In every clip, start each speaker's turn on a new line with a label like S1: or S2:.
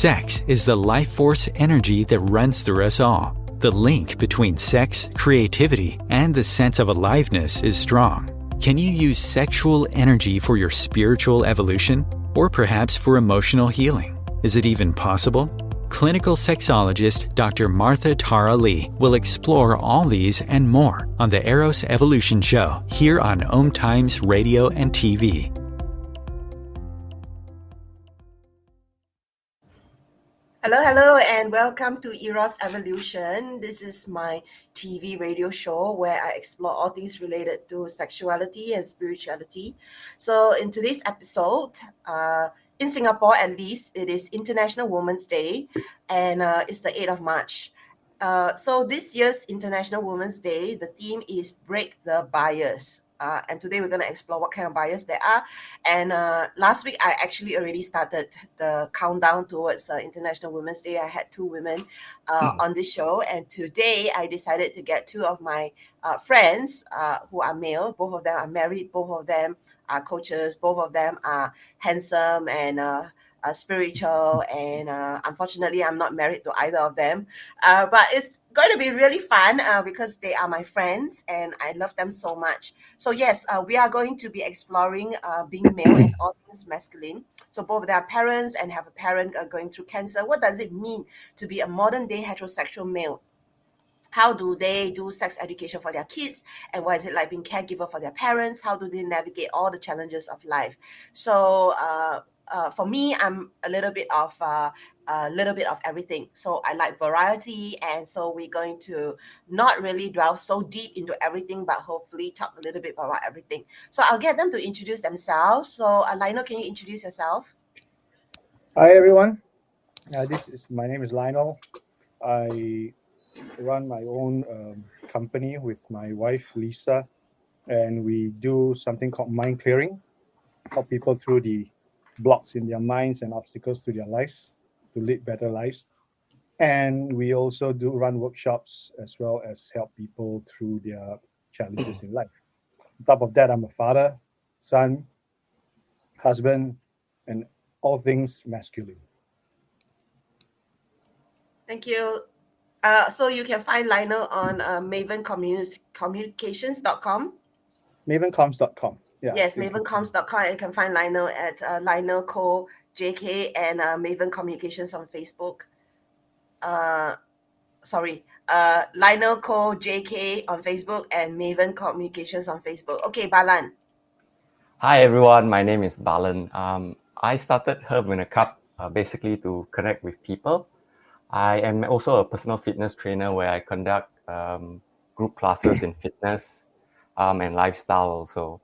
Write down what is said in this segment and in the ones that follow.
S1: Sex is the life force energy that runs through us all. The link between sex, creativity, and the sense of aliveness is strong. Can you use sexual energy for your spiritual evolution? Or perhaps for emotional healing? Is it even possible? Clinical sexologist Dr. Martha Tara Lee will explore all these and more on the Eros Evolution show here on Om Times Radio and TV.
S2: Hello, and welcome to Eros Evolution. This is my TV radio show where I explore all things related to sexuality and spirituality. So in today's episode, in Singapore at least, it is International Women's Day, and it's the 8th of March. So this year's International Women's Day, the theme is Break the Bias. And today we're going to explore what kind of bias there are. And last week, I actually already started the countdown towards International Women's Day. I had two women on this show. And today, I decided to get two of my friends who are male. Both of them are married. Both of them are coaches. Both of them are handsome and spiritual. And unfortunately, I'm not married to either of them. But it's going to be really fun because they are my friends and I love them so much. So yes, we are going to be exploring being male and all things masculine. So both of their parents and have a parent going through cancer. What does it mean to be a modern day heterosexual male? How do they do sex education for their kids? And what is it like being caregiver for their parents? How do they navigate all the challenges of life? So for me, I'm a little bit of everything. So I like variety, and so we're going to not really delve so deep into everything, but hopefully talk a little bit about everything. So I'll get them to introduce themselves. So Lionel, can you introduce yourself?
S3: Hi everyone. My name is Lionel. I run my own company with my wife Lisa, and we do something called mind clearing, help people through the blocks in their minds and obstacles to their lives to lead better lives. And we also do run workshops as well as help people through their challenges in life. On top of that, I'm a father, son, husband, and all things masculine.
S2: Thank you. So you can find Lionel on Maven Communications.com.
S3: Mavencomms.com. Yeah.
S2: Yes, mavencomms.com. You can find Lionel at Lionel Koh JK and Maven Communications on Facebook. Lionel Koh JK on Facebook and Maven Communications on Facebook. Okay, Balan.
S4: Hi everyone, my name is Balan. I started Herb in a Cup basically to connect with people. I am also a personal fitness trainer where I conduct group classes in fitness and lifestyle also.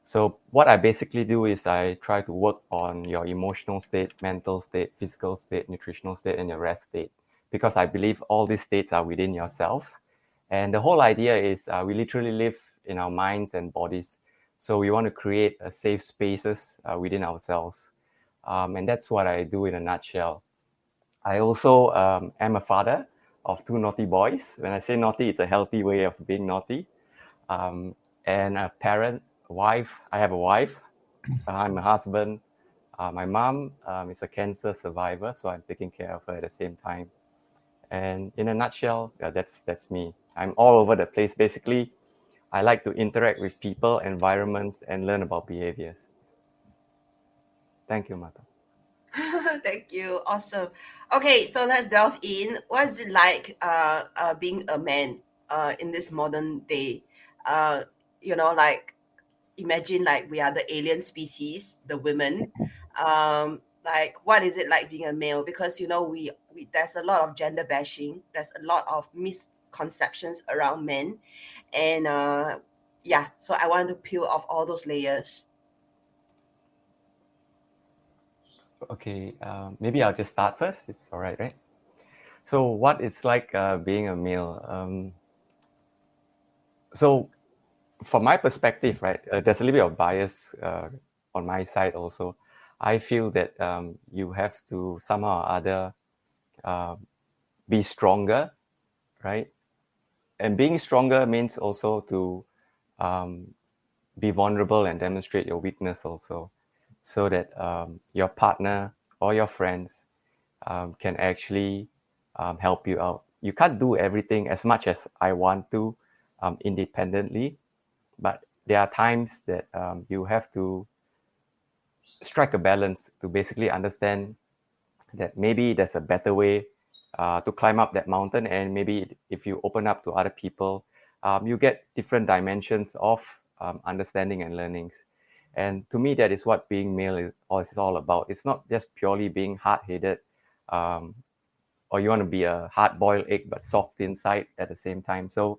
S4: So what I basically do is I try to work on your emotional state, mental state, physical state, nutritional state, and your rest state, because I believe all these states are within yourselves. And the whole idea is we literally live in our minds and bodies. So we want to create a safe spaces within ourselves. And that's what I do in a nutshell. I also am a father of two naughty boys. When I say naughty, it's a healthy way of being naughty. And a parent, wife. I have a wife. I'm a husband. My mom is a cancer survivor, so I'm taking care of her at the same time. And in a nutshell, that's me. I'm all over the place. Basically, I like to interact with people, environments, and learn about behaviors. Thank you, Martha.
S2: Thank you. Awesome. Okay, so let's delve in. What is it like being a man in this modern day? Like imagine like we are the alien species, the women. Like what is it like being a male? Because we there's a lot of gender bashing. There's a lot of misconceptions around men, and so I want to peel off all those layers.
S4: Okay, maybe I'll just start first. It's all right, right? So what it's like being a male. So from my perspective, right, there's a little bit of bias on my side also. I feel that you have to somehow or other be stronger, right? And being stronger means also to be vulnerable and demonstrate your weakness also, so that your partner or your friends can actually help you out. You can't do everything as much as I want to independently, but there are times that you have to strike a balance to basically understand that maybe there's a better way to climb up that mountain, and maybe if you open up to other people, you get different dimensions of understanding and learnings. And to me, that is what being male is all about. It's not just purely being hard-headed, or you want to be a hard-boiled egg but soft inside at the same time. So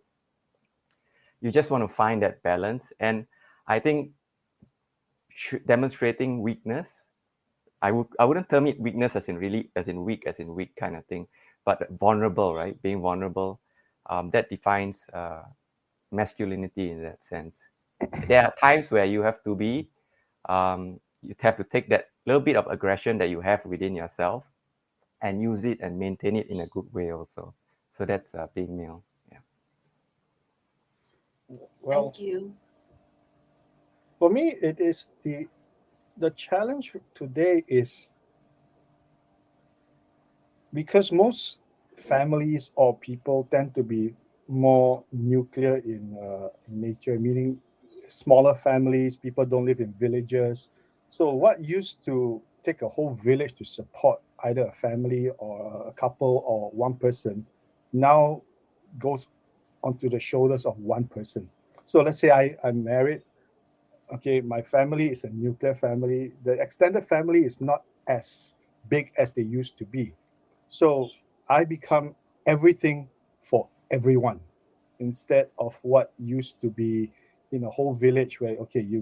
S4: you just want to find that balance. And I think demonstrating weakness, I wouldn't term it weakness as in weak kind of thing, but vulnerable, right? Being vulnerable, that defines masculinity in that sense. There are times where you have to be, you have to take that little bit of aggression that you have within yourself and use it and maintain it in a good way also. So that's being male. Yeah.
S3: Well,
S2: Thank you.
S3: for me, it is the challenge today is because most families or people tend to be more nuclear in nature, meaning smaller families, people don't live in villages. So what used to take a whole village to support either a family or a couple or one person now goes onto the shoulders of one person. So let's say I'm married. Okay, my family is a nuclear family. The extended family is not as big as they used to be. So I become everything for everyone instead of what used to be in a whole village where, okay, you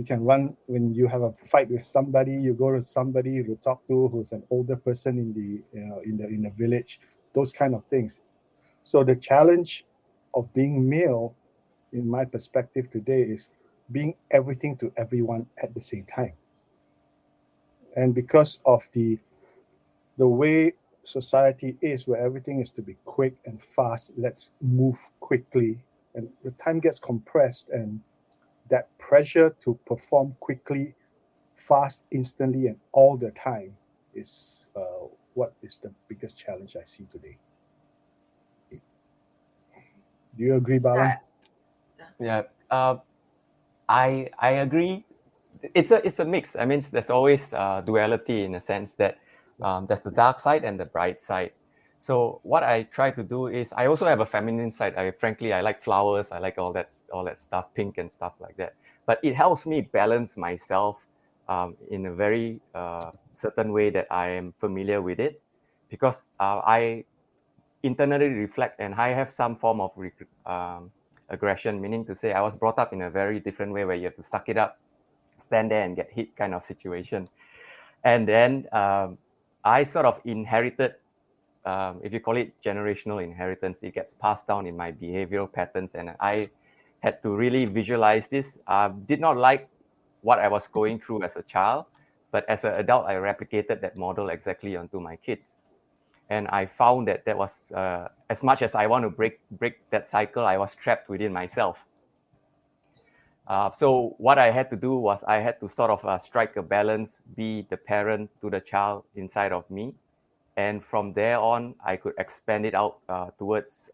S3: can run when you have a fight with somebody, you go to somebody to talk to who's an older person in the village, those kind of things. So the challenge of being male, in my perspective today, is being everything to everyone at the same time. And because of the way society is, where everything is to be quick and fast, let's move quickly, and the time gets compressed, and that pressure to perform quickly, fast, instantly, and all the time is what is the biggest challenge I see today. Do you agree, Balan?
S4: Yeah. I agree. It's a mix. I mean, there's always duality in a sense that there's the dark side and the bright side. So what I try to do is I also have a feminine side. I like flowers. I like all that stuff, pink and stuff like that. But it helps me balance myself in a very certain way that I am familiar with it, because I internally reflect and I have some form of aggression, meaning to say I was brought up in a very different way where you have to suck it up, stand there and get hit kind of situation. And then I sort of inherited, if you call it generational inheritance, it gets passed down in my behavioral patterns. And I had to really visualize this. Did not like what I was going through as a child, but as an adult, I replicated that model exactly onto my kids. And I found that was, as much as I want to break that cycle, I was trapped within myself. So what I had to do was I had to sort of strike a balance, be the parent to the child inside of me. And from there on, I could expand it out towards,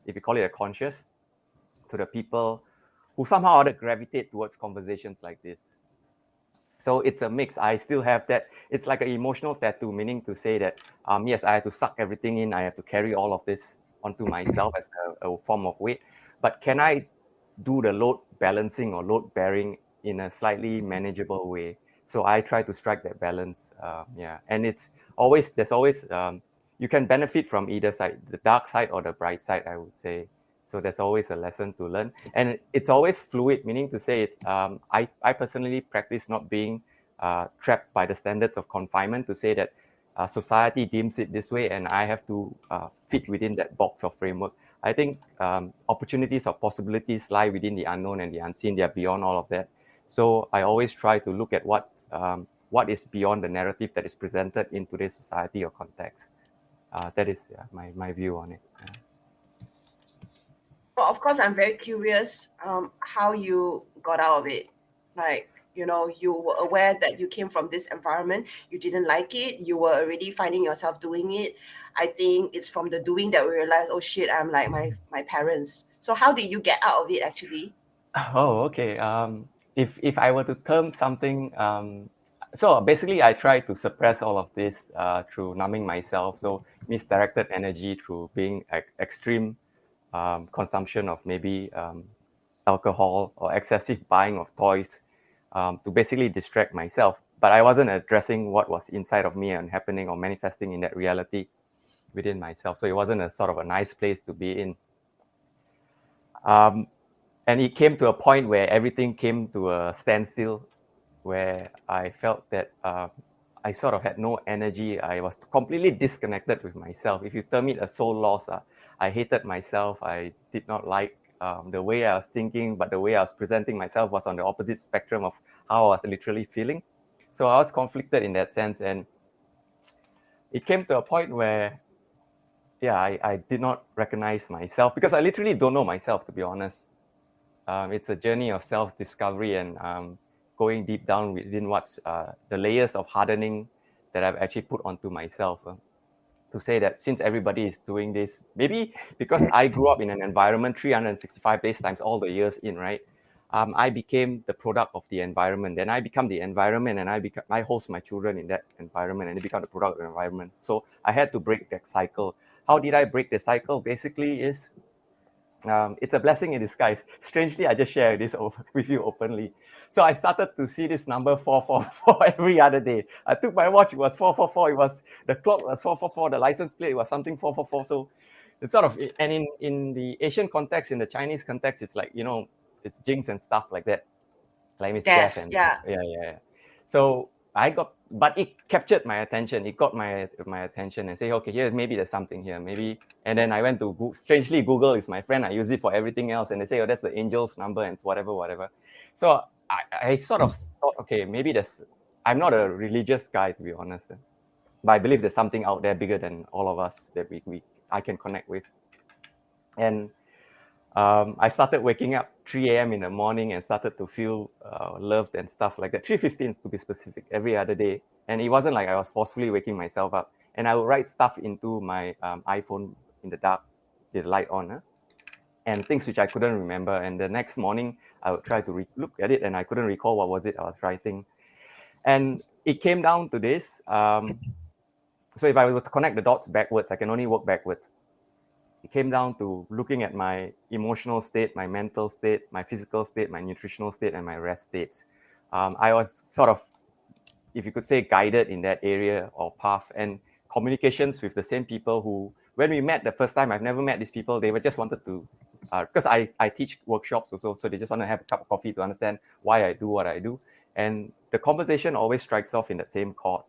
S4: if you call it a conscious, to the people who somehow or other gravitate towards conversations like this. So it's a mix. I still have that. It's like an emotional tattoo, meaning to say that, yes, I have to suck everything in. I have to carry all of this onto myself as a form of weight. But can I do the load balancing or load bearing in a slightly manageable way? So I try to strike that balance. And there's always, you can benefit from either side, the dark side or the bright side, I would say. So there's always a lesson to learn, and it's always fluid, meaning to say it's I personally practice not being trapped by the standards of confinement, to say that society deems it this way and I have to fit within that box of framework. I think opportunities or possibilities lie within the unknown and the unseen. They are beyond all of that. So I always try to look at what is beyond the narrative that is presented in today's society or context. That is my view on it.
S2: Well, of course, I'm very curious how you got out of it. Like, you were aware that you came from this environment, you didn't like it, you were already finding yourself doing it. I think it's from the doing that we realize, oh shit, I'm like my parents. So how did you get out of it actually?
S4: Oh, okay. If I were to term something, so basically I try to suppress all of this through numbing myself. So misdirected energy through being extreme consumption of maybe alcohol or excessive buying of toys to basically distract myself. But I wasn't addressing what was inside of me and happening or manifesting in that reality within myself. So it wasn't a sort of a nice place to be in. And it came to a point where everything came to a standstill, where I felt that I sort of had no energy. I was completely disconnected with myself. If you term it a soul loss, I hated myself. I did not like the way I was thinking, but the way I was presenting myself was on the opposite spectrum of how I was literally feeling. So I was conflicted in that sense. And it came to a point where, yeah, I did not recognize myself because I literally don't know myself, to be honest. It's a journey of self-discovery and going deep down within what's the layers of hardening that I've actually put onto myself. To say that since everybody is doing this, maybe because I grew up in an environment 365 days times all the years in, right? I became the product of the environment. Then I become the environment, and I host my children in that environment, and they become the product of the environment. So I had to break that cycle. How did I break the cycle? Basically, is it's a blessing in disguise. Strangely, I just share this with you openly. So I started to see this number 444 every other day. I took my watch, it was 444. It was the clock was 444. The license plate was something 444. So it's sort of, and in the Asian context, in the Chinese context, it's like, it's jinx and stuff like that, like Miss Death
S2: Death,
S4: and
S2: yeah.
S4: yeah. So but it captured my attention. It got my attention and say, okay, here maybe there's something here, maybe. And then I went to Google. Strangely, Google is my friend. I use it for everything else, and they say, oh, that's the angel's number and it's whatever. So I sort of thought, okay, maybe I'm not a religious guy, to be honest, but I believe there's something out there bigger than all of us that I can connect with. And I started waking up 3 a.m. in the morning and started to feel loved and stuff like that. 3:15 to be specific, every other day. And it wasn't like I was forcefully waking myself up. And I would write stuff into my iPhone in the dark, with the light on, and things which I couldn't remember. And the next morning, I would try to look at it, and I couldn't recall what was it I was writing. And it came down to this. So if I were to connect the dots backwards, I can only work backwards. It came down to looking at my emotional state, my mental state, my physical state, my nutritional state, and my rest states. I was sort of, if you could say, guided in that area or path, and communications with the same people who, when we met the first time, I've never met these people. They just wanted to, because I teach workshops also, so they just want to have a cup of coffee to understand why I do what I do. And the conversation always strikes off in the same chord.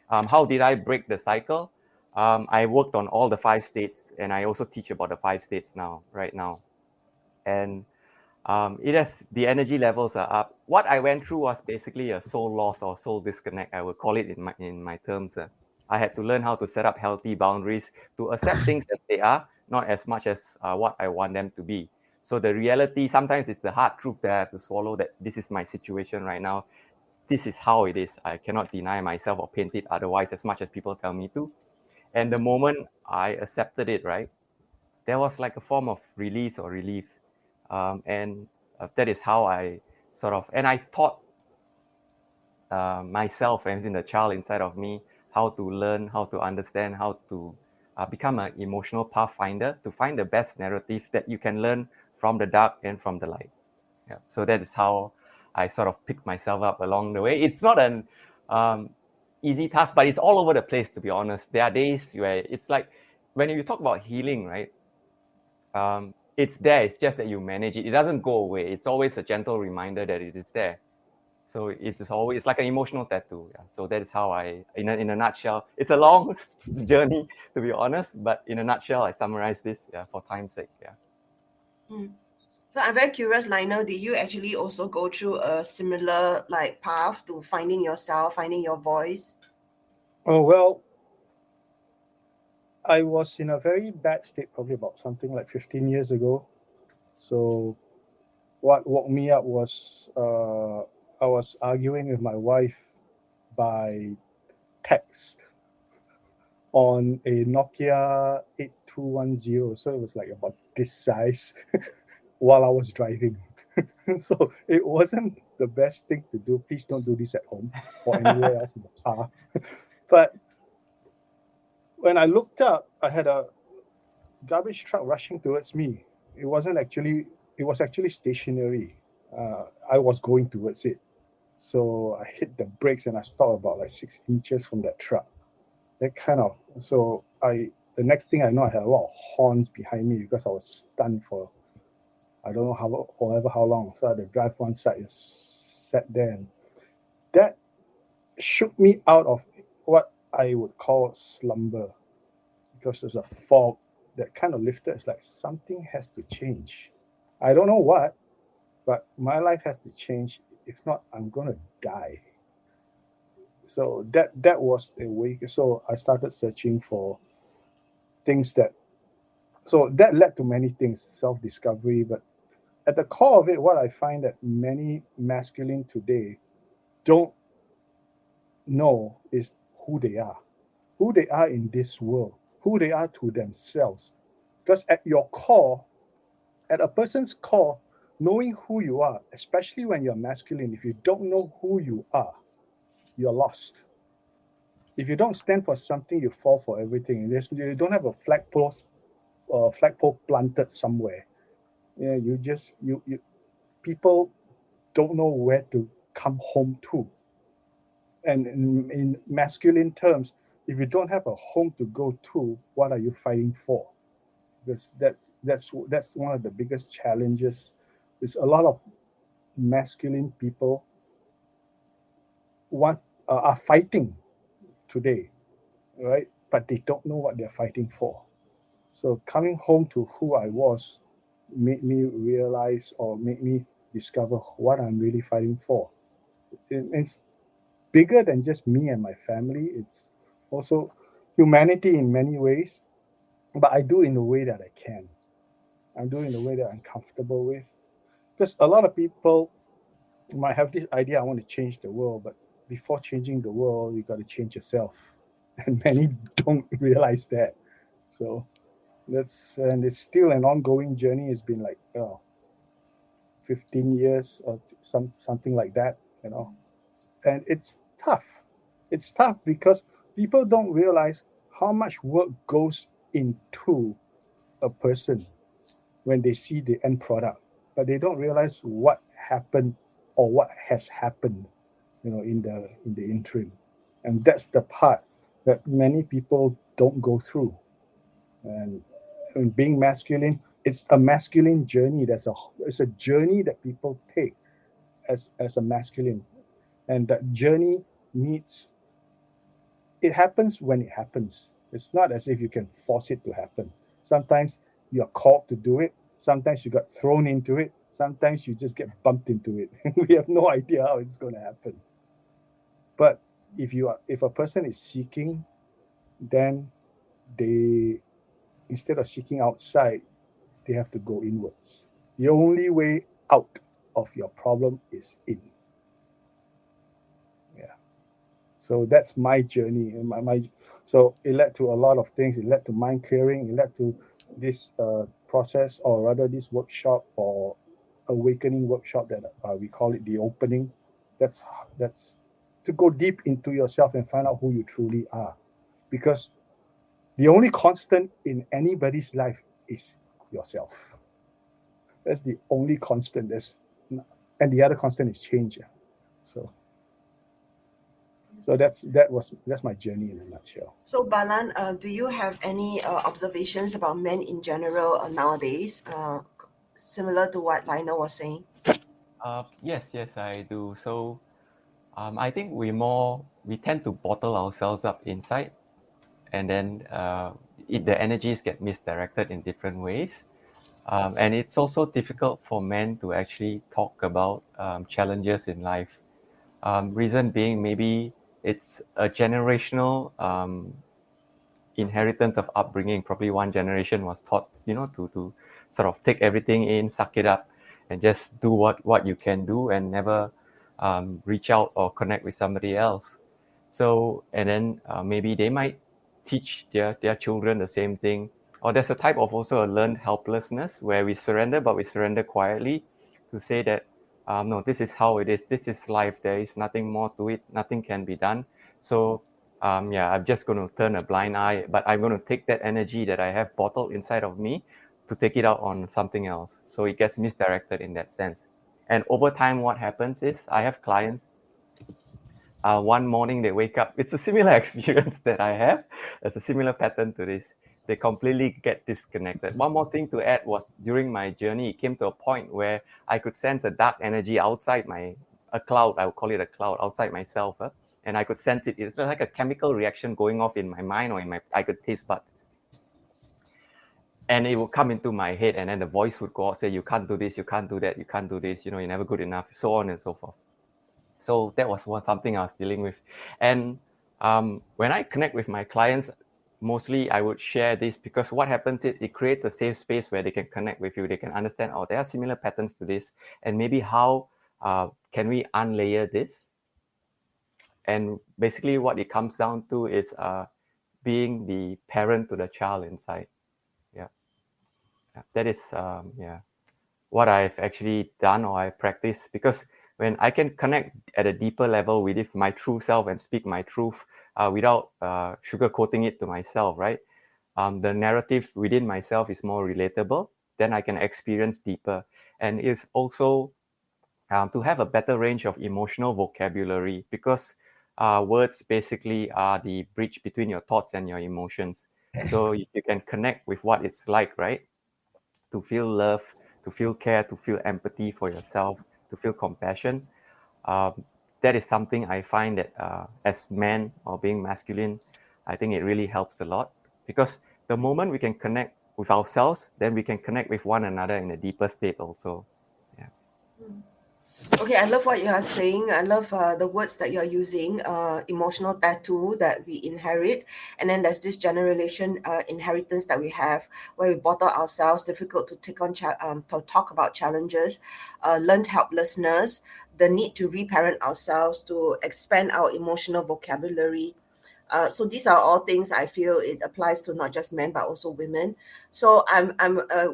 S4: How did I break the cycle? I worked on all the 5 states, and I also teach about the 5 states right now. And the energy levels are up. What I went through was basically a soul loss or soul disconnect, I would call it in my terms. I had to learn how to set up healthy boundaries, to accept things as they are, not as much as what I want them to be. So the reality, sometimes it's the hard truth that I have to swallow, that this is my situation right now. This is how it is. I cannot deny myself or paint it otherwise, as much as people tell me to. And the moment I accepted it, right, there was like a form of release or relief. And that is how I and I taught myself, as in the child inside of me, how to learn, how to understand, how to become an emotional pathfinder, to find the best narrative that you can learn from the dark and from the light. Yeah. So that is how I sort of picked myself up along the way. It's not an easy task, but it's all over the place, to be honest. There are days where it's like, when you talk about healing, right? It's there. It's just that you manage it. It doesn't go away. It's always a gentle reminder that it is there. So it's like an emotional tattoo. Yeah. So that is how in a nutshell, it's a long journey, to be honest, but in a nutshell, I summarize this, for time's sake. Yeah.
S2: So I'm very curious, Lionel, did you actually also go through a similar path to finding yourself, finding your voice?
S3: Oh, well, I was in a very bad state probably about something like 15 years ago. So what woke me up was I was arguing with my wife by text on a Nokia 8210. So it was like about this size while I was driving. So it wasn't the best thing to do. Please don't do this at home or anywhere else in the car. But when I looked up, I had a garbage truck rushing towards me. It was actually stationary. I was going towards it. So I hit the brakes and I stopped about like 6 inches from that truck. The next thing I know, I had a lot of horns behind me because I was stunned for, I don't know how long. So I had to drive one side, just sat there, and that shook me out of what I would call slumber, because there's a fog that kind of lifted. It's like something has to change. I don't know what, but my life has to change. If not, I'm gonna die. So that was a week. So I started searching for things so that led to many things, self-discovery. But at the core of it, what I find that many masculine today don't know is who they are in this world, who they are to themselves. Because at your core, at a person's core, knowing who you are, especially when you're masculine, if you don't know who you are, you're lost. If you don't stand for something, you fall for everything. You don't have a flagpole planted somewhere. Yeah, people don't know where to come home to. And in masculine terms, if you don't have a home to go to, what are you fighting for? Because that's one of the biggest challenges. Is a lot of masculine people are fighting today, right? But they don't know what they're fighting for. So coming home to who I was made me realize, or made me discover what I'm really fighting for. It's bigger than just me and my family. It's also humanity in many ways, but I do in the way that I can. I'm doing the way that I'm comfortable with. Because a lot of people might have this idea, I want to change the world, but before changing the world, you got to change yourself. And many don't realize that. So and it's still an ongoing journey. It's been like 15 years or something like that, and it's tough. It's tough because people don't realize how much work goes into a person when they see the end product, but they don't realize what happened or what has happened, in the interim. And that's the part that many people don't go through. And being masculine, it's a masculine journey. It's a journey that people take as a masculine, and that journey it happens when it happens. It's not as if you can force it to happen. Sometimes you're called to do it. Sometimes you got thrown into it. Sometimes you just get bumped into it. We have no idea how it's going to happen. But if a person is seeking, then instead of seeking outside, they have to go inwards. The only way out of your problem is in. Yeah. So that's my journey. And so it led to a lot of things. It led to mind clearing. It led to this process, or rather this workshop, or awakening workshop, that we call it the opening. That's to go deep into yourself and find out who you truly are. Because the only constant in anybody's life is yourself. That's the only constant. And the other constant is change. So that's my journey in a nutshell.
S2: So Balan, do you have any observations about men in general nowadays, similar to what Lionel was saying?
S4: Yes, I do. So I think we tend to bottle ourselves up inside, and then the energies get misdirected in different ways. And it's also difficult for men to actually talk about challenges in life. Reason being, maybe it's a generational inheritance of upbringing. Probably one generation was taught, to sort of take everything in, suck it up, and just do what you can do, and never reach out or connect with somebody else. So, and then maybe they might teach their children the same thing. Or there's a type of also a learned helplessness where we surrender, but we surrender quietly to say that, no, this is how it is. This is life. There is nothing more to it. Nothing can be done. So, yeah, I'm just going to turn a blind eye, but I'm going to take that energy that I have bottled inside of me to take it out on something else. So it gets misdirected in that sense. And over time, what happens is I have clients, one morning they wake up. It's a similar experience that I have. There's a similar pattern to this. They completely get disconnected. One more thing to add was during my journey, it came to a point where I could sense a dark energy outside a cloud. I would call it a cloud outside myself. And I could sense it. It's like a chemical reaction going off in my mind or I could taste buds. And it would come into my head, and then the voice would go out, say, you can't do this, you can't do that, you can't do this, you're never good enough, so on and so forth. So that was something I was dealing with. And when I connect with my clients, mostly I would share this because what happens is it creates a safe space where they can connect with you. They can understand, oh, there are similar patterns to this, and maybe how can we unlayer this? And basically what it comes down to is being the parent to the child inside. That is what I've actually done or I practice, because when I can connect at a deeper level with my true self and speak my truth without sugarcoating it to myself, right? The narrative within myself is more relatable, then I can experience deeper. And it's also to have a better range of emotional vocabulary, because words basically are the bridge between your thoughts and your emotions. So if you can connect with what it's like, right? To feel love, to feel care, to feel empathy for yourself, to feel compassion. That is something I find that as men or being masculine, I think it really helps a lot, because the moment we can connect with ourselves, then we can connect with one another in a deeper state also. Yeah.
S2: Okay, I love what you are saying. I love the words that you're using, emotional tattoo that we inherit. And then there's this generation inheritance that we have where we bottle ourselves, difficult to take on, to talk about challenges, learned helplessness, the need to reparent ourselves, to expand our emotional vocabulary. So these are all things I feel it applies to not just men but also women. So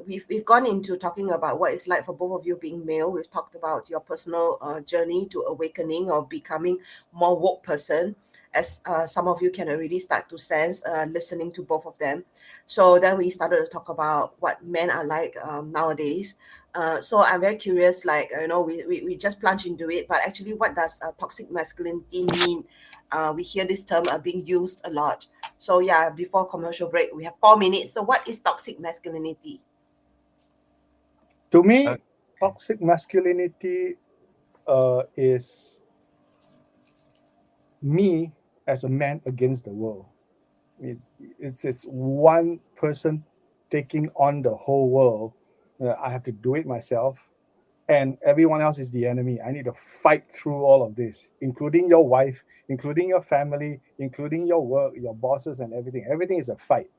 S2: we've gone into talking about what it's like for both of you being male. We've talked about your personal journey to awakening or becoming more woke person, as some of you can already start to sense listening to both of them. So then we started to talk about what men are like nowadays. So I'm very curious, like, we just plunge into it, but actually what does toxic masculinity mean? We hear this term being used a lot. So yeah, before commercial break, we have 4 minutes. So what is toxic masculinity?
S3: To me, toxic masculinity is me as a man against the world. It's one person taking on the whole world. I have to do it myself, and everyone else is the enemy. I need to fight through all of this, including your wife, including your family, including your work, your bosses, and everything. Everything is a fight,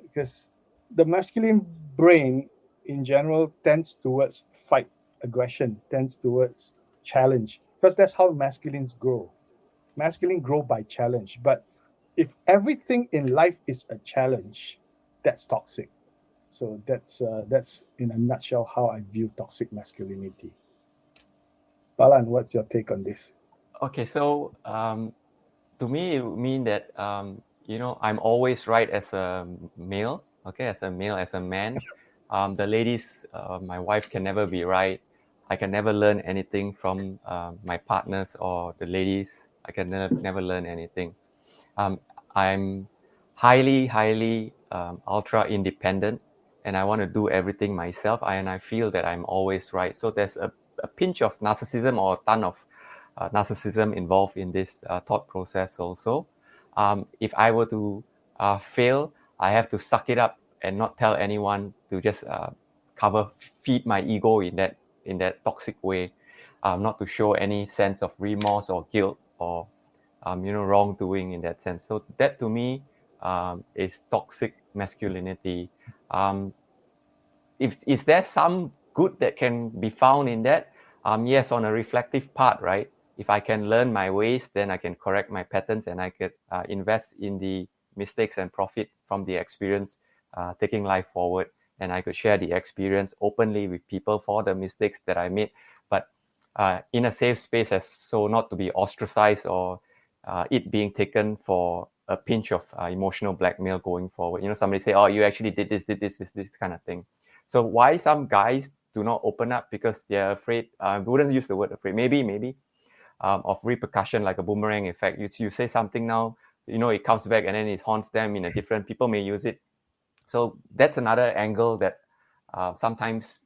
S3: because the masculine brain in general tends towards fight, aggression, tends towards challenge, because that's how masculines grow. Masculine grow by challenge. But if everything in life is a challenge, that's toxic. So that's in a nutshell how I view toxic masculinity. Balan, what's your take on this?
S4: Okay, so to me, it would mean that I'm always right as a male. Okay, as a male, as a man. The ladies, my wife can never be right. I can never learn anything from my partners or the ladies. I can never learn anything. I'm highly ultra independent, and I want to do everything myself. And I feel that I'm always right. So there's a pinch of narcissism or a ton of narcissism involved in this thought process also. If I were to fail, I have to suck it up and not tell anyone, to just feed my ego in that toxic way, not to show any sense of remorse or guilt or wrongdoing in that sense. So that to me is toxic masculinity. Is there some good that can be found in that? Yes, on a reflective part, right? If I can learn my ways, then I can correct my patterns, and I could invest in the mistakes and profit from the experience, taking life forward. And I could share the experience openly with people for the mistakes that I made, but in a safe space, as so not to be ostracized or it being taken for a pinch of emotional blackmail going forward. Somebody say, "Oh, you actually did this kind of thing." So why some guys do not open up? Because they're afraid. I wouldn't use the word afraid. Maybe of repercussion, like a boomerang effect. You say something now, it comes back and then it haunts them in a different. People may use it. So that's another angle that sometimes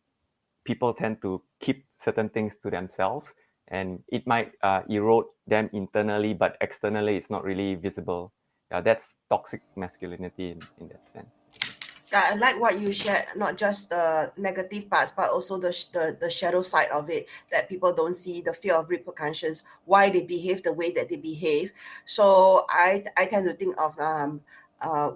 S4: people tend to keep certain things to themselves, and it might erode them internally, but externally it's not really visible. That's toxic masculinity in that sense.
S2: I like what you shared, not just the negative parts, but also the shadow side of it, that people don't see, the fear of repercussions, why they behave the way that they behave. So I tend to think of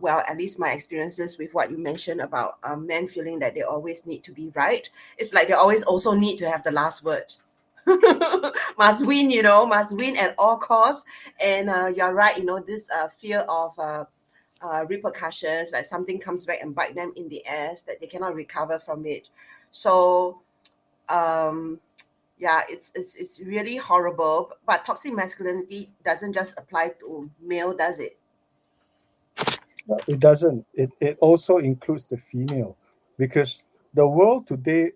S2: well, at least my experiences with what you mentioned about men feeling that they always need to be right. It's like they always also need to have the last word. Must win, must win at all costs. And you're right, this fear of repercussions, like something comes back and bite them in the ass, that they cannot recover from it. So yeah, it's really horrible. But toxic masculinity doesn't just apply to male, does it?
S3: No, it doesn't. It also includes the female, because the world today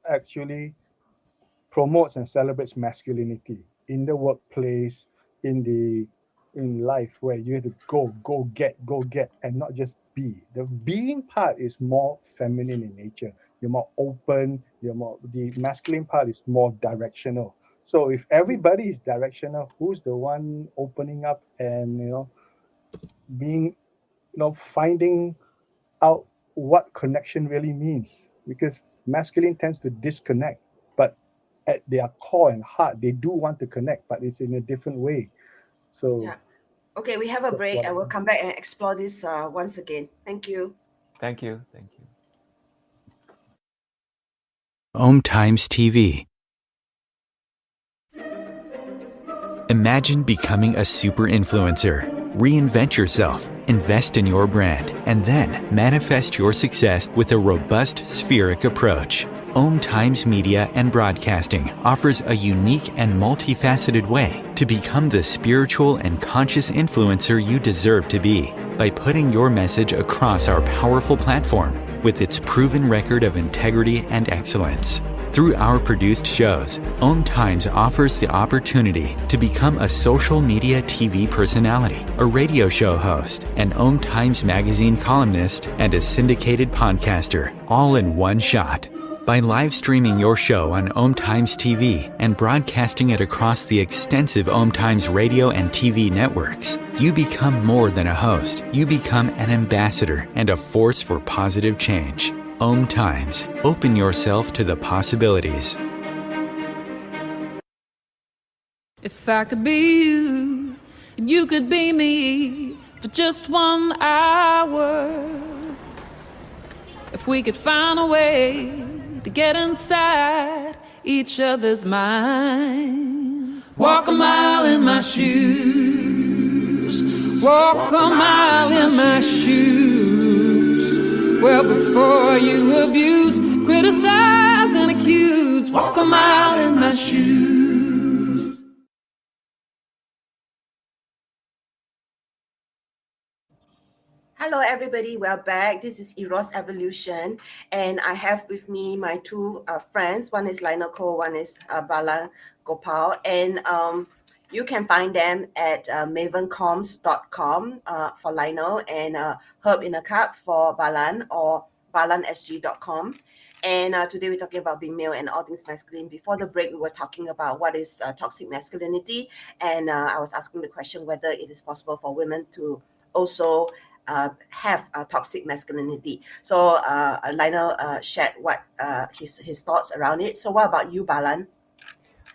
S3: actually promotes and celebrates masculinity in the workplace, in life, where you have to go get, and not just be. The being part is more feminine in nature. You're more open. The masculine part is more directional. So if everybody is directional, who's the one opening up and being finding out what connection really means? Because masculine tends to disconnect, but at their core and heart, they do want to connect, but it's in a different way. So
S2: Yeah. Okay, we have a break and we'll come back and explore this once again. Thank you.
S4: Thank you.
S1: Om Times TV. Imagine becoming a super influencer. Reinvent yourself, invest in your brand, and then manifest your success with a robust spheric approach. Om Times Media and Broadcasting offers a unique and multifaceted way to become the spiritual and conscious influencer you deserve to be by putting your message across our powerful platform with its proven record of integrity and excellence. Through our produced shows, Om Times offers the opportunity to become a social media TV personality, a radio show host, an Om Times magazine columnist, and a syndicated podcaster, all in one shot. By live streaming your show on Om Times TV and broadcasting it across the extensive Om Times radio and TV networks, you become more than a host. You become an ambassador and a force for positive change. Om Times. Open yourself to the possibilities.
S5: If I could be you, and you could be me for just 1 hour. If we could find a way to get inside each other's minds. Walk a mile in my shoes. Walk a mile in my shoes. Well, before you abuse, criticize, and accuse, walk a mile in my shoes.
S2: Hello, everybody. We're back. This is Eros Evolution, and I have with me my two friends. One is Lionel Koh, one is Balan Gopal, and you can find them at mavencoms.com for Lionel, and Herb in a Cup for Balan, or balansg.com. And today we're talking about being male and all things masculine. Before the break, we were talking about what is toxic masculinity, and I was asking the question whether it is possible for women to also have a toxic masculinity. So Lionel shared what his thoughts around it. So what about you, Balan?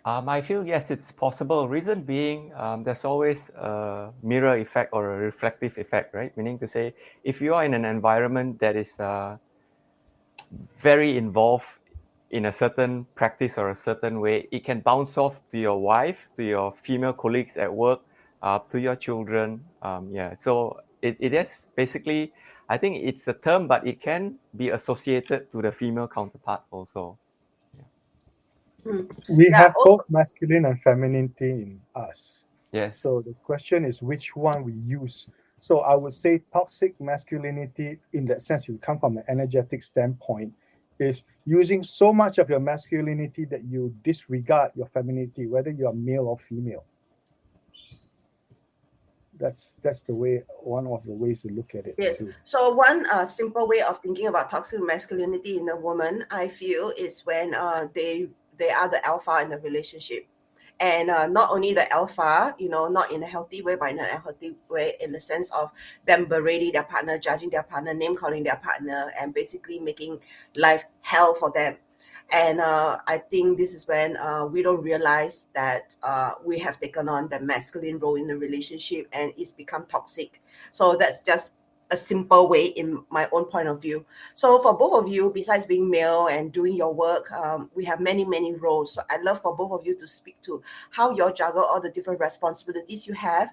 S4: I feel yes, it's possible. Reason being, there's always a mirror effect or a reflective effect, right? Meaning to say, if you are in an environment that is very involved in a certain practice or a certain way, it can bounce off to your wife, to your female colleagues at work, to your children. So it is basically, I think it's a term, but it can be associated to the female counterpart also.
S3: We
S2: Yeah.
S3: have both masculine and femininity in us.
S4: Yes.
S3: So the question is which one we use. So I would say toxic masculinity, in that sense, you come from an energetic standpoint, is using so much of your masculinity that you disregard your femininity, whether you are male or female. That's the way, one of the ways to look at it.
S2: Yes.
S3: Too.
S2: So one simple way of thinking about toxic masculinity in a woman, I feel, is when they are the alpha in a relationship. And not only the alpha, not in a healthy way, but in an unhealthy way, in the sense of them berating their partner, judging their partner, name calling their partner, and basically making life hell for them. And I think this is when we don't realize that we have taken on the masculine role in the relationship and it's become toxic. So that's just a simple way in my own point of view. So for both of you, besides being male and doing your work, we have many, many roles. So I'd love for both of you to speak to how you juggle all the different responsibilities you have,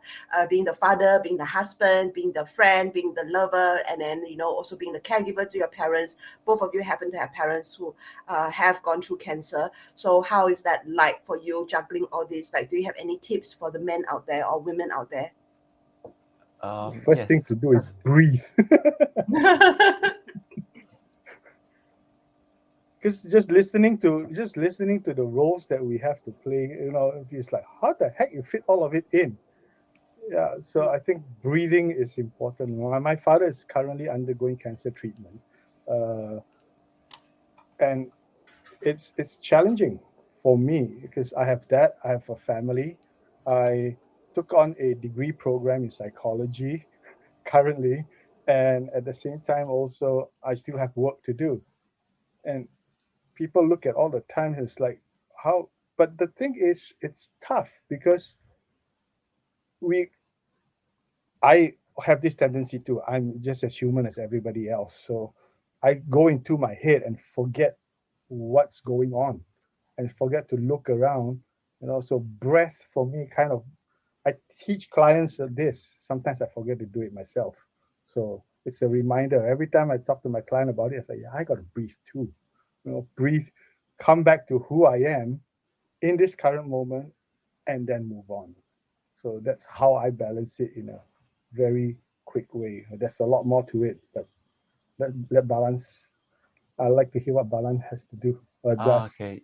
S2: being the father, being the husband, being the friend, being the lover, and then, also being the caregiver to your parents. Both of you happen to have parents who have gone through cancer. So how is that like for you, juggling all this? Like, do you have any tips for the men out there or women out there?
S3: The first thing to do is breathe. Because just listening to the roles that we have to play, it's like, how the heck you fit all of it in? Yeah, so I think breathing is important. My father is currently undergoing cancer treatment, and it's challenging for me because I have a family. I took on a degree program in psychology currently, and at the same time also I still have work to do. And people look at all the time, it's like, how? But the thing is, it's tough because I have this tendency to, I'm just as human as everybody else. So I go into my head and forget what's going on and forget to look around. So breath for me I teach clients this. Sometimes I forget to do it myself. So it's a reminder. Every time I talk to my client about it, I say, yeah, I got to breathe too. Breathe, come back to who I am in this current moment, and then move on. So that's how I balance it in a very quick way. There's a lot more to it, but let balance. I'd like to hear what Balan has to do or does.
S4: Okay.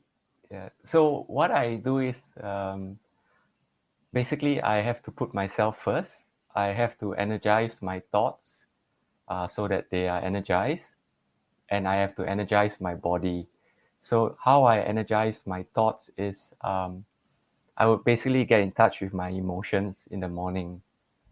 S4: Yeah. So what I do is basically I have to put myself first. I have to energize my thoughts so that they are energized, and I have to energize my body. So how I energize my thoughts is I would basically get in touch with my emotions in the morning.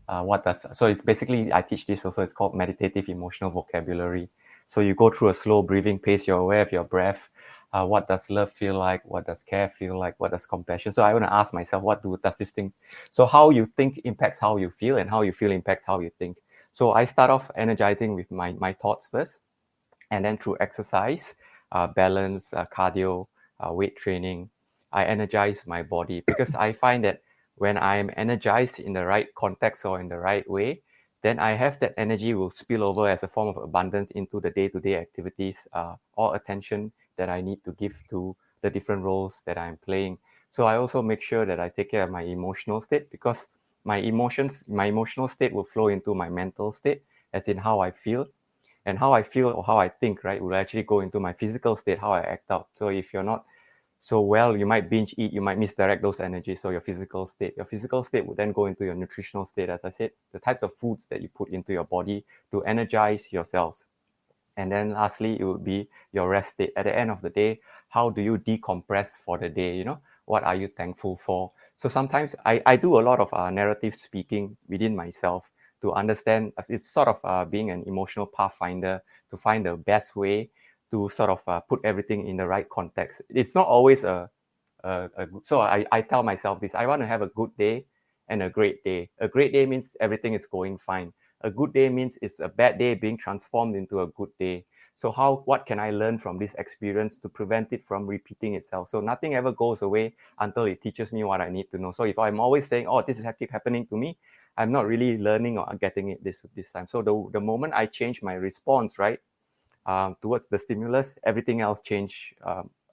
S4: So it's basically, I teach this also, it's called meditative emotional vocabulary. So you go through a slow breathing pace, you're aware of your breath. What does love feel like? What does care feel like? What does compassion? So I want to ask myself, does this thing? So how you think impacts how you feel, and how you feel impacts how you think. So I start off energizing with my thoughts first, and then through exercise, balance, cardio, weight training, I energize my body, because I find that when I'm energized in the right context or in the right way, then I have that energy will spill over as a form of abundance into the day-to-day activities or attention that I need to give to the different roles that I'm playing. So I also make sure that I take care of my emotional state, because my emotional state will flow into my mental state, as in how I feel. And how I feel or how I think, right, will actually go into my physical state, how I act out. So if you're not so well, you might binge eat, you might misdirect those energies. So your physical state would then go into your nutritional state, as I said, the types of foods that you put into your body to energize yourselves. And then lastly, it would be your rest state. At the end of the day, how do you decompress for the day? What are you thankful for? So sometimes I do a lot of narrative speaking within myself to understand. It's sort of being an emotional pathfinder to find the best way to sort of put everything in the right context. It's not always so I tell myself this: I want to have a good day and a great day. A great day means everything is going fine. A good day means it's a bad day being transformed into a good day. So what can I learn from this experience to prevent it from repeating itself? So nothing ever goes away until it teaches me what I need to know. So if I'm always saying, oh, this is keep happening to me, I'm not really learning or getting it this time. So the moment I change my response, right, towards the stimulus, everything else change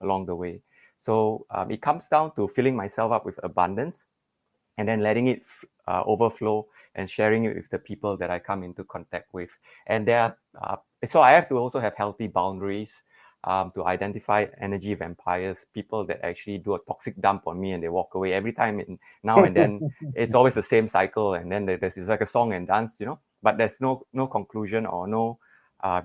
S4: along the way. So it comes down to filling myself up with abundance and then letting it overflow and sharing it with the people that I come into contact with. And so I have to also have healthy boundaries to identify energy vampires, people that actually do a toxic dump on me and they walk away every time. Now and then, it's always the same cycle. And then it's like a song and dance, but there's no conclusion or no,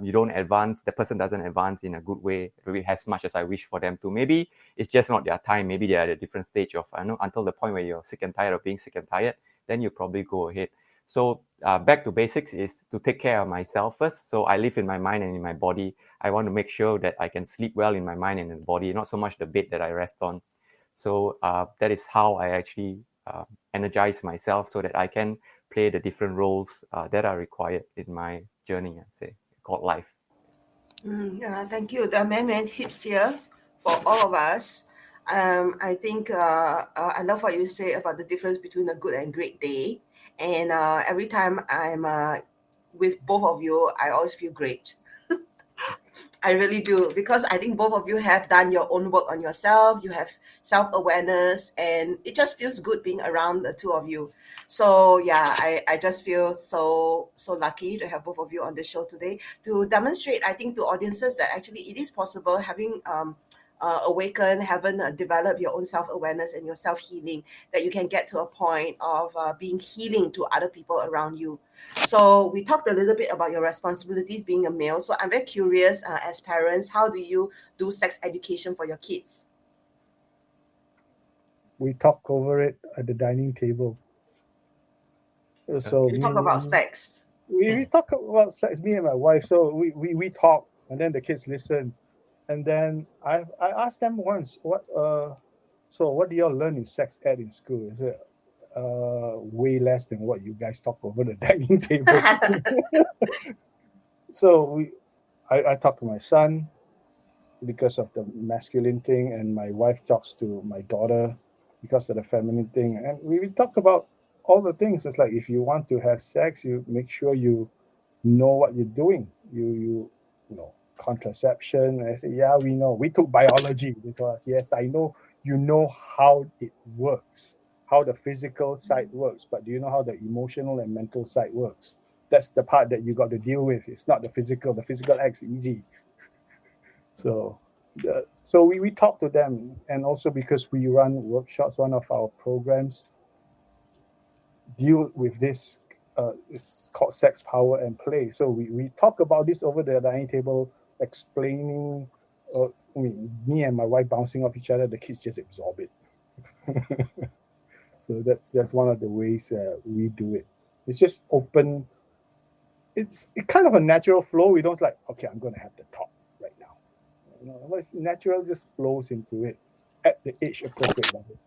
S4: you don't advance, the person doesn't advance in a good way, maybe as much as I wish for them to. Maybe it's just not their time. Maybe they're at a different stage of, until the point where you're sick and tired of being sick and tired, then you probably go ahead. So back to basics is to take care of myself first. So I live in my mind and in my body. I want to make sure that I can sleep well in my mind and in the body, not so much the bed that I rest on. So that is how I actually energize myself so that I can play the different roles that are required in my journey, I'd say, called life.
S2: Thank you. There are many tips here for all of us. I think I love what you say about the difference between a good and great day. And every time I'm with both of you, I always feel great. I really do, because I think both of you have done your own work on yourself. You have self-awareness, and it just feels good being around the two of you. So yeah, I just feel so lucky to have both of you on the show today to demonstrate, I think, to audiences that actually it is possible, having awakened, haven't developed your own self-awareness and your self-healing, that you can get to a point of being healing to other people around you. So we talked a little bit about your responsibilities being a male. So I'm very curious, as parents, how do you do sex education for your kids?
S3: We talk over it at the dining table. So
S2: You talk about sex.
S3: We talk about sex, me and my wife. So we talk, and then the kids listen. And then I asked them once, what do y'all learn in sex ed in school? Is it way less than what you guys talk over the dining table? So I talk to my son because of the masculine thing, and my wife talks to my daughter because of the feminine thing. And we talk about all the things. It's like, if you want to have sex, you make sure you know what you're doing. You know, contraception. And I say, yeah, we know. We took biology because, yes, I know you know how it works, how the physical side works, but do you know how the emotional and mental side works? That's the part that you got to deal with. It's not the physical. The physical act's easy. So we talk to them, and also because we run workshops, one of our programs deal with this. It's called Sex, Power, and Play. So we talk about this over the dining table, explaining. Me and my wife bouncing off each other. The kids just absorb it. So that's one of the ways we do it. It's just open. It's kind of a natural flow. We don't like, okay, I'm going to have the talk right now. It's natural, just flows into it at the age appropriate level.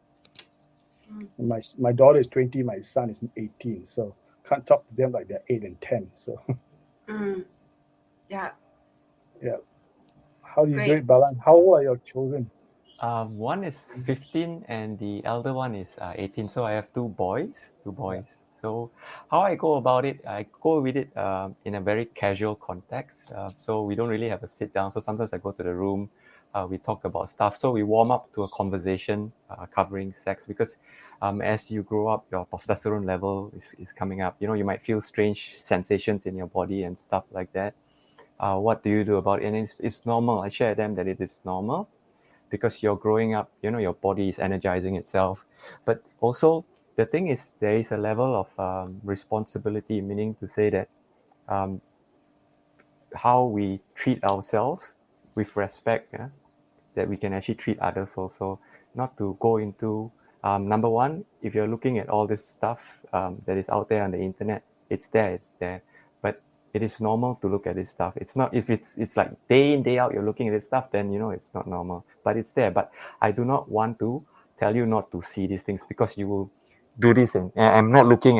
S3: My daughter is 20, my son is 18, so can't talk to them like they're 8 and 10. So
S2: Yeah.
S3: How do you do it, Balan? How old are your children?
S4: One is 15 and the elder one is 18. So I have two boys.
S3: Yeah.
S4: So how I go about it, I go with it in a very casual context. So we don't really have a sit down. So sometimes I go to the room, we talk about stuff. So we warm up to a conversation covering sex, because as you grow up, your testosterone level is coming up. You might feel strange sensations in your body and stuff like that. What do you do about it? And it's normal. I share with them that it is normal, because you're growing up, your body is energizing itself. But also, the thing is, there is a level of responsibility, meaning to say that how we treat ourselves with respect, that we can actually treat others also. Not to go into, number one, if you're looking at all this stuff that is out there on the internet, it's there. But it is normal to look at this stuff. It's not, if it's like day in, day out, you're looking at this stuff, then it's not normal. But it's there. But I do not want to tell you not to see these things, because you will do this and I'm not looking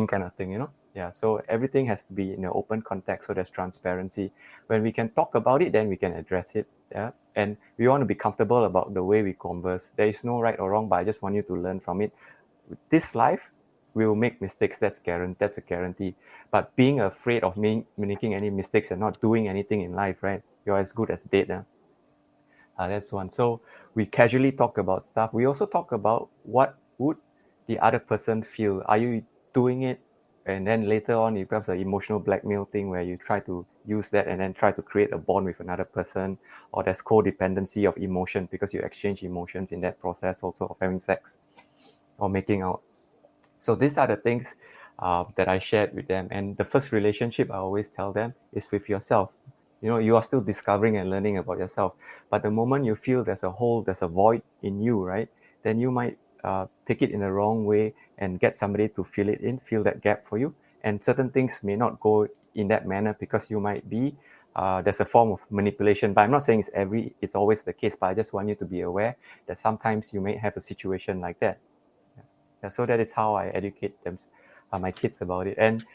S4: kind of thing, Yeah, so everything has to be in an open context, so there's transparency. When we can talk about it, then we can address it. Yeah, and we want to be comfortable about the way we converse. There is no right or wrong, but I just want you to learn from it. This life, we will make mistakes. That's a guarantee. But being afraid of making any mistakes and not doing anything in life, right? You're as good as dead. That's one. So we casually talk about stuff. We also talk about what would the other person feel. Are you doing it? And then later on, it becomes an emotional blackmail thing where you try to use that and then try to create a bond with another person, or there's codependency of emotion because you exchange emotions in that process also of having sex or making out. So these are the things that I shared with them. And the first relationship I always tell them is with yourself. You are still discovering and learning about yourself. But the moment you feel there's a hole, there's a void in you, right? Then you might take it in the wrong way and get somebody to fill that gap for you. And certain things may not go in that manner because you might be, there's a form of manipulation. But I'm not saying it's always the case, but I just want you to be aware that sometimes you may have a situation like that. Yeah, so that is how I educate them, my kids about it. And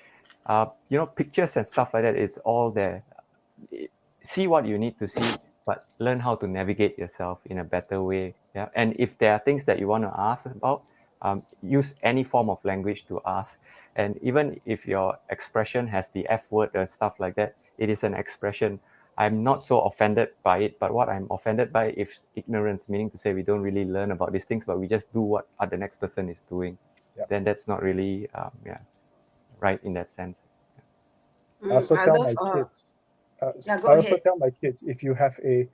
S4: pictures and stuff like that is all there. See what you need to see, but learn how to navigate yourself in a better way. Yeah, and if there are things that you want to ask about, use any form of language to ask. And even if your expression has the F word and stuff like that, it is an expression. I'm not so offended by it, but what I'm offended by is ignorance, meaning to say we don't really learn about these things, but we just do what the next person is doing.
S3: Yeah.
S4: Then that's not really right in that sense.
S3: I also
S2: I
S3: tell
S2: love.
S3: my kids.
S2: Yeah, go
S3: I also
S2: ahead.
S3: tell my kids, if you have a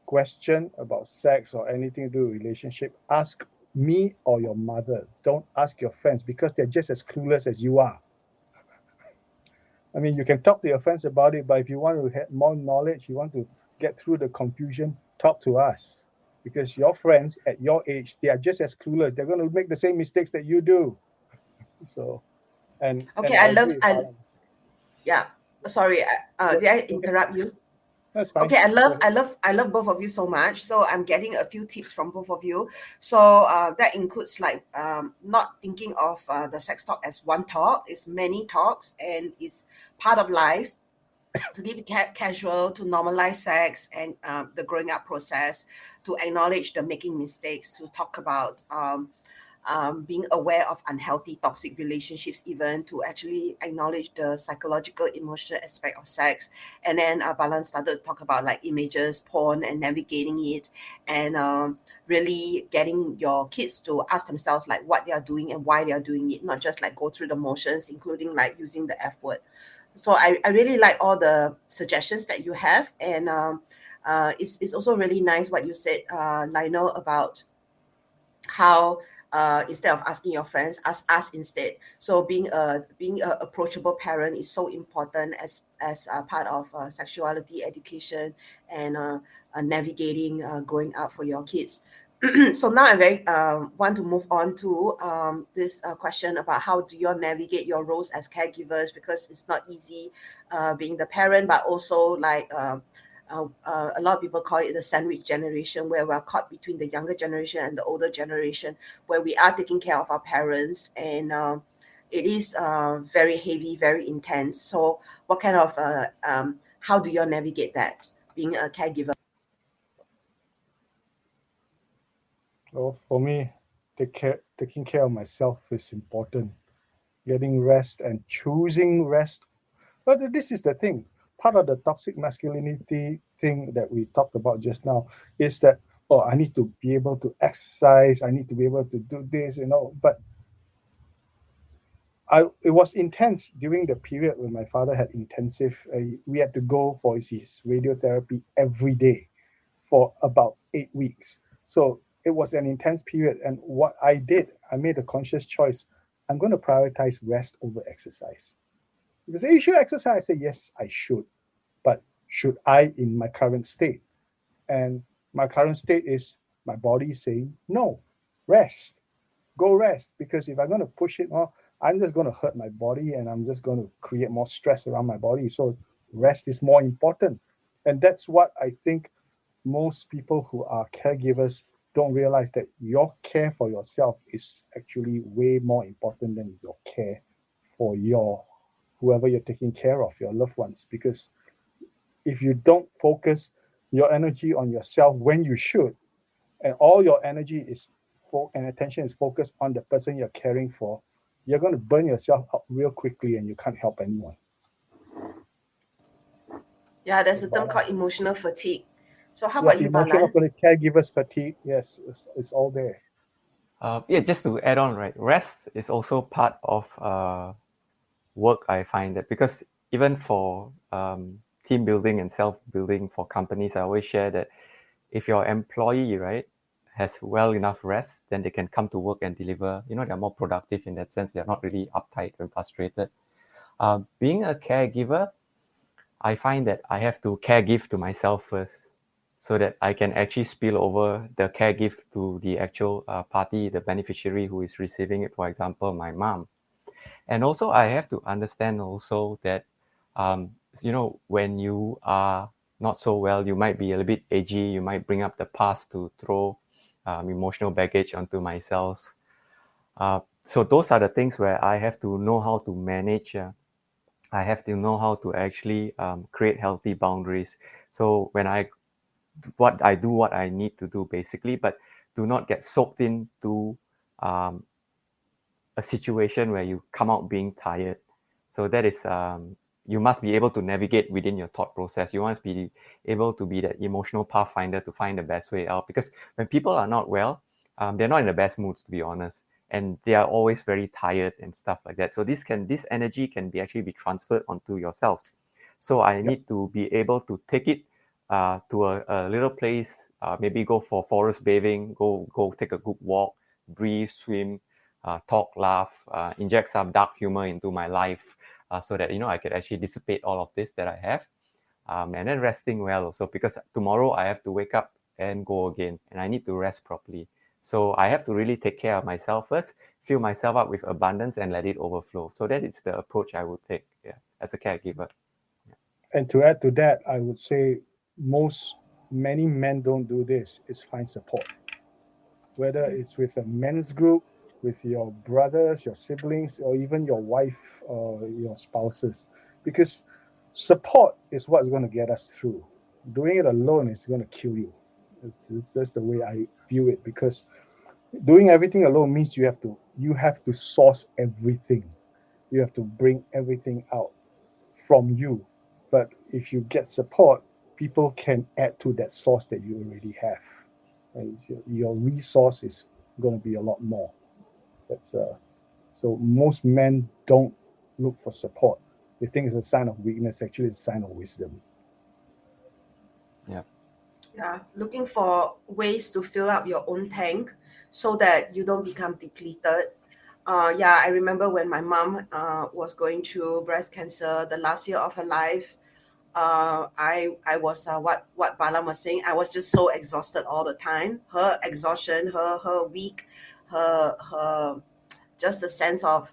S3: question about sex or anything to do with relationship, ask me or your mother. Don't ask your friends because they're just as clueless as you are. I mean, you can talk to your friends about it, but if you want to have more knowledge, you want to get through the confusion, talk to us. Because your friends at your age, they are just as clueless. They're going to make the same mistakes that you do. So, and
S2: Okay,
S3: I
S2: I
S3: agree
S2: love.
S3: with Balan.
S2: Yeah. Sorry, did I
S3: Go ahead.
S2: interrupt you?
S3: That's fine.
S2: Okay, I
S3: Go
S2: love,
S3: ahead.
S2: I love, I love both of you so much. So I'm getting a few tips from both of you. So that includes like not thinking of the sex talk as one talk. It's many talks, and it's part of life. To keep it casual, to normalize sex and the growing up process, to acknowledge the making mistakes, to talk about being aware of unhealthy toxic relationships, even to actually acknowledge the psychological emotional aspect of sex. And then Balan started to talk about like images, porn, and navigating it, and really getting your kids to ask themselves like what they are doing and why they are doing it, not just like go through the motions, including like using the F word. So I really like all the suggestions that you have. And it's also really nice what you said, Lionel, about how instead of asking your friends, ask us instead. So being a approachable parent is so important as a part of sexuality education and navigating growing up for your kids. So now I very want to move on to this question about how do you navigate your roles as caregivers, because it's not easy being the parent, but also like a lot of people call it the sandwich generation, where we're caught between the younger generation and the older generation, where we are taking care of our parents, and it is very heavy, very intense. So what kind of how do you navigate that being a caregiver?
S3: Well, for me, taking care of myself is important. Getting rest and choosing rest. But this is the thing. Part of the toxic masculinity thing that we talked about just now is that, oh, I need to be able to exercise. I need to be able to do this, But it was intense during the period when my father had intensive. We had to go for his radiotherapy every day for about 8 weeks. So it was an intense period. And what I did, I made a conscious choice. I'm going to prioritize rest over exercise. Because you should exercise. I say, yes, I should. But should I in my current state? And my current state is my body is saying, no, rest. Go rest. Because if I'm going to push it more, I'm just going to hurt my body and I'm just going to create more stress around my body. So rest is more important. And that's what I think most people who are caregivers don't realize, that your care for yourself is actually way more important than your care for your whoever you're taking care of, your loved ones. Because if you don't focus your energy on yourself when you should, and all your energy and attention is focused on the person you're caring for, you're going to burn yourself out real quickly and you can't help anyone.
S2: Yeah, there's a term called emotional fatigue. So how
S3: Yeah,
S2: about you,
S3: emotional
S2: Balan?
S3: caregivers fatigue, yes, it's all there.
S4: Yeah, just to add on, right? Rest is also part of work. I find that because even for team building and self-building for companies, I always share that if your employee, right, has well enough rest, then they can come to work and deliver. They're more productive in that sense. They're not really uptight and frustrated. Being a caregiver, I find that I have to caregive to myself first, so that I can actually spill over the caregive to the actual party, the beneficiary who is receiving it, for example, my mom. And also I have to understand also that, when you are not so well, you might be a little bit edgy, you might bring up the past to throw emotional baggage onto myself. So those are the things where I have to know how to manage. I have to know how to actually create healthy boundaries. So when I do what I need to do basically, but do not get soaked into a situation where you come out being tired. So that is, you must be able to navigate within your thought process. You must be able to be that emotional pathfinder to find the best way out. Because when people are not well, they're not in the best moods, to be honest, and they are always very tired and stuff like that. So this energy can be actually be transferred onto yourselves. So I need to be able to take it to a little place, maybe go for forest bathing, go take a good walk, breathe, swim, talk, laugh, inject some dark humor into my life, so that I could actually dissipate all of this that I have, and then resting well also, because tomorrow I have to wake up and go again, and I need to rest properly. So I have to really take care of myself first, fill myself up with abundance, and let it overflow. So that is the approach I would take, as a caregiver.
S3: And to add to that, I would say many men don't do this, is find support. Whether it's with a men's group, with your brothers, your siblings, or even your wife or your spouses. Because support is what's going to get us through. Doing it alone is going to kill you. It's just the way I view it, because doing everything alone means you have to source everything. You have to bring everything out from you. But if you get support, people can add to that source that you already have. And your resource is going to be a lot more. So most men don't look for support. They think it's a sign of weakness. Actually, it's a sign of wisdom.
S2: Yeah, looking for ways to fill up your own tank so that you don't become depleted. I remember when my mom was going through breast cancer the last year of her life. I was what Balan was saying. I was just so exhausted all the time. Her exhaustion, her weak, her just the sense of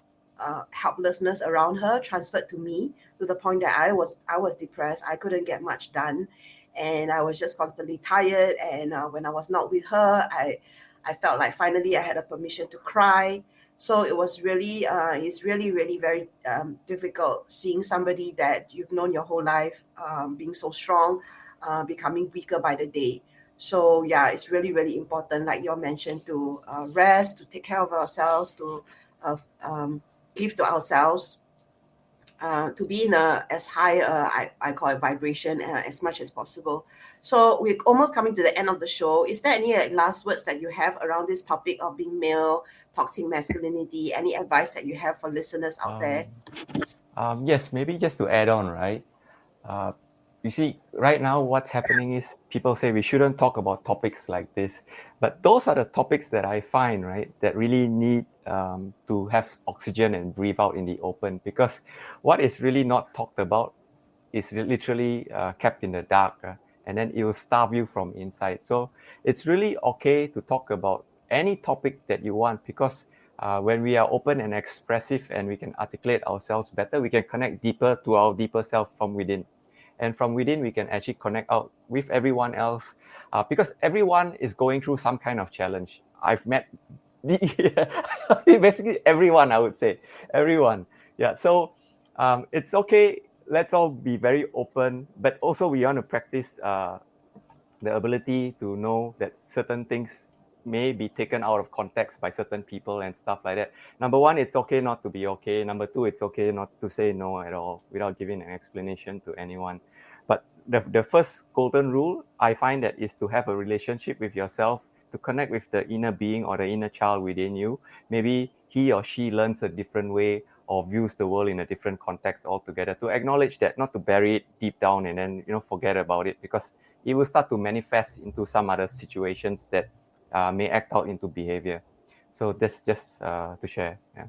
S2: helplessness around her transferred to me, to the point that I was depressed. I couldn't get much done, and I was just constantly tired. And when I was not with her, I felt like finally I had a permission to cry. So it was really it's really very difficult seeing somebody that you've known your whole life being so strong, becoming weaker by the day. So yeah, it's really important, like you mentioned, to rest, to take care of ourselves, to give to ourselves, to be in a as high I call it vibration as much as possible. So we're almost coming to the end of the show. Is there any last words that you have around this topic of being male, toxic masculinity? Any advice that you have for listeners out there?
S4: Yes, maybe just to add on, right? You see, right now what's happening is people say we shouldn't talk about topics like this, but those are the topics that I find, right, that really need to have oxygen and breathe out in the open, because what is really not talked about is literally kept in the dark, and then it will starve you from inside. So it's really okay to talk about any topic that you want, because when we are open and expressive and we can articulate ourselves better, we can connect deeper to our deeper self from within. And from within, we can actually connect out with everyone else, because everyone is going through some kind of challenge. I've met basically everyone, I would say. Everyone. Yeah. So It's okay. Let's all be very open, but also we want to practice the ability to know that certain things may be taken out of context by certain people and stuff like that. Number one, it's okay not to be okay. Number two, it's okay not to say no at all without giving an explanation to anyone. But the first golden rule I find that is to have a relationship with yourself, to connect with the inner being or the inner child within you. Maybe he or she learns a different way or views the world in a different context altogether. To acknowledge that, not to bury it deep down and then forget about it, because it will start to manifest into some other situations that may act out into behavior. So that's just to share. Yeah.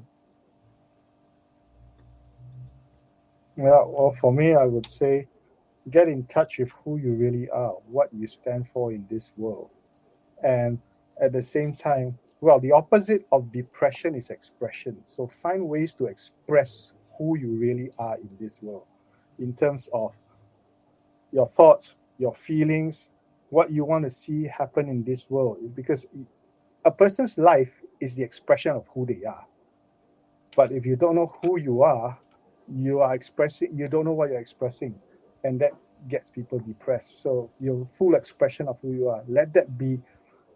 S3: Well, for me, I would say get in touch with who you really are, what you stand for in this world. And at the same time, well, the opposite of depression is expression. So find ways to express who you really are in this world in terms of your thoughts, your feelings, what you want to see happen in this world. Because a person's life is the expression of who they are. But if you don't know who you are expressing, you don't know what you're expressing. And that gets people depressed. So your full expression of who you are, let that be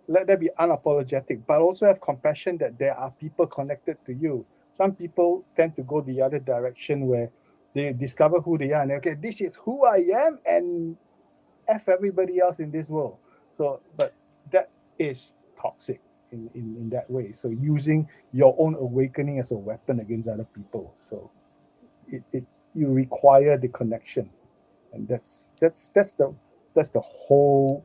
S3: unapologetic, but also have compassion that there are people connected to you. Some people tend to go the other direction where they discover who they are and okay, this is who I am and F everybody else in this world. So, but that is toxic in that way. So using your own awakening as a weapon against other people. So you require the connection. And that's the whole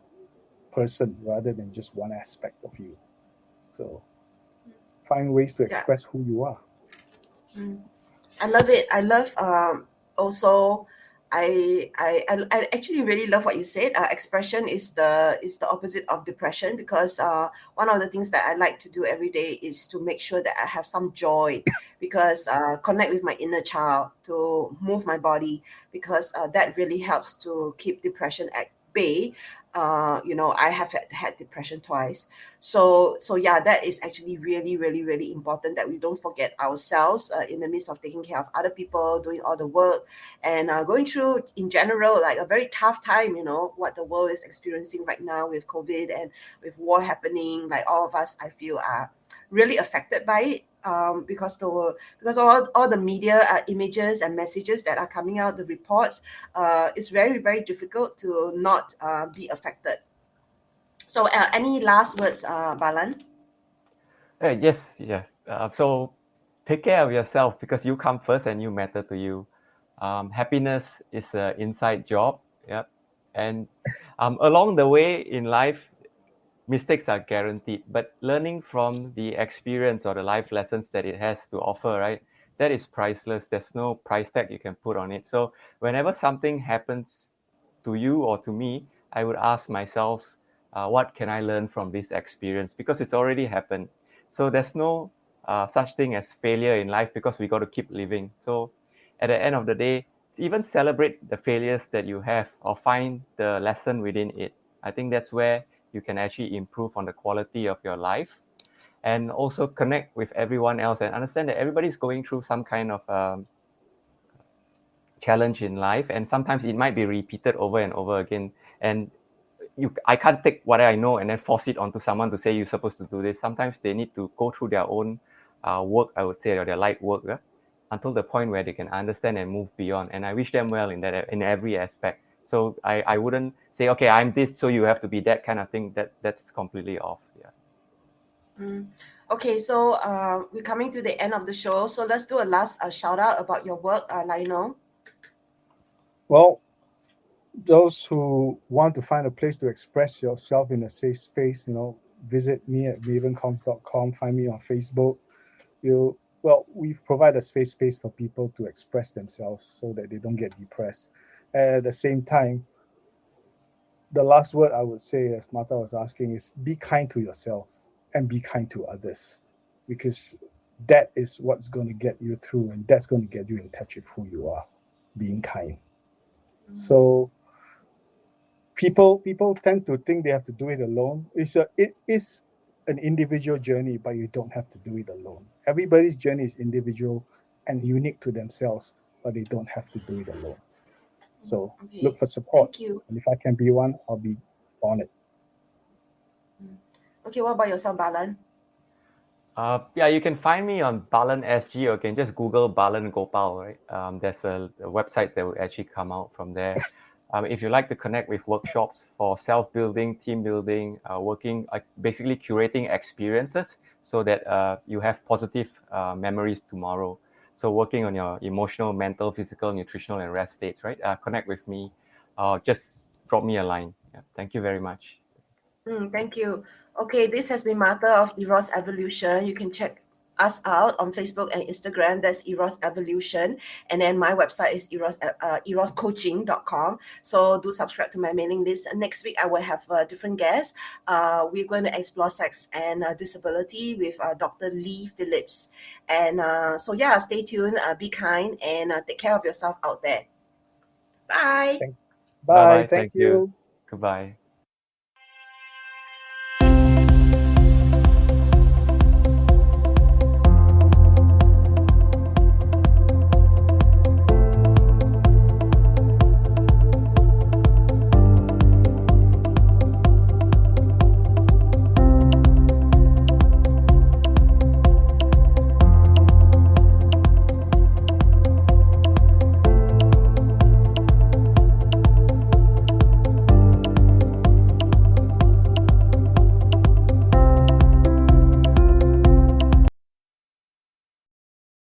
S3: person rather than just one aspect of you. So find ways to express who you are.
S2: I love it. I love also I actually really love what you said. Expression is the opposite of depression, because one of the things that I like to do every day is to make sure that I have some joy, because connect with my inner child, to move my body, because that really helps to keep depression at bay. I have had depression twice. So yeah, that is actually really, really, really important, that we don't forget ourselves in the midst of taking care of other people, doing all the work, and going through in general like a very tough time. What the world is experiencing right now with COVID and with war happening. Like all of us, I feel, are really affected by it. Because all the media images and messages that are coming out, the reports, it's very, very difficult to not be affected. So any last words, Balan?
S4: Yes, yeah. So take care of yourself, because you come first and you matter to you. Happiness is an inside job. Yeah. And along the way in life, mistakes are guaranteed, but learning from the experience or the life lessons that it has to offer, right? That is priceless. There's no price tag you can put on it. So whenever something happens to you or to me, I would ask myself, what can I learn from this experience? Because it's already happened. So there's no such thing as failure in life, because we got to keep living. So at the end of the day, even celebrate the failures that you have or find the lesson within it. I think that's where you can actually improve on the quality of your life, and also connect with everyone else and understand that everybody's going through some kind of challenge in life, and sometimes it might be repeated over and over again. And I can't take what I know and then force it onto someone to say you're supposed to do this. Sometimes they need to go through their own work, I would say, or their light work, until the point where they can understand and move beyond. And I wish them well in every aspect. So I wouldn't say, okay, I'm this, so you have to be that kind of thing. That's completely off. Yeah.
S2: Okay, so we're coming to the end of the show. So let's do a last shout out about your work, Lionel.
S3: Well, those who want to find a place to express yourself in a safe space, visit me at mavencoms.com, find me on Facebook. We've provided a safe space for people to express themselves so that they don't get depressed. At the same time, the last word I would say, as Martha was asking, is be kind to yourself and be kind to others, because that is what's going to get you through, and that's going to get you in touch with who you are, being kind. So people tend to think they have to do it alone. It is an individual journey, but you don't have to do it alone. Everybody's journey is individual and unique to themselves. but they don't have to do it alone. So
S2: Okay.
S3: look for support.
S2: Thank you.
S3: And if I can be one, I'll be honored.
S2: Okay, what about yourself, Balan?
S4: Yeah, you can find me on Balan SG, or you can just Google Balan Gopal, right? There's a websites that will actually come out from there. If you like to connect with workshops for self-building, team building, working, basically curating experiences so that you have positive memories tomorrow. So working on your emotional, mental, physical, nutritional, and rest states, right? Connect with me. Just drop me a line. Yeah, thank you very much.
S2: Thank you. Okay, this has been Martha of Eros Evolution. You can check us out on Facebook and Instagram. That's Eros Evolution. And then my website is eroscoaching.com. So do subscribe to my mailing list. And next week, I will have a different guest. We're going to explore sex and disability with Dr. Lee Phillips. And so, yeah, stay tuned, be kind, and take care of yourself out there. Bye.
S3: Bye.
S4: Bye-bye.
S3: Thank
S4: Thank you.
S3: you.
S4: Goodbye.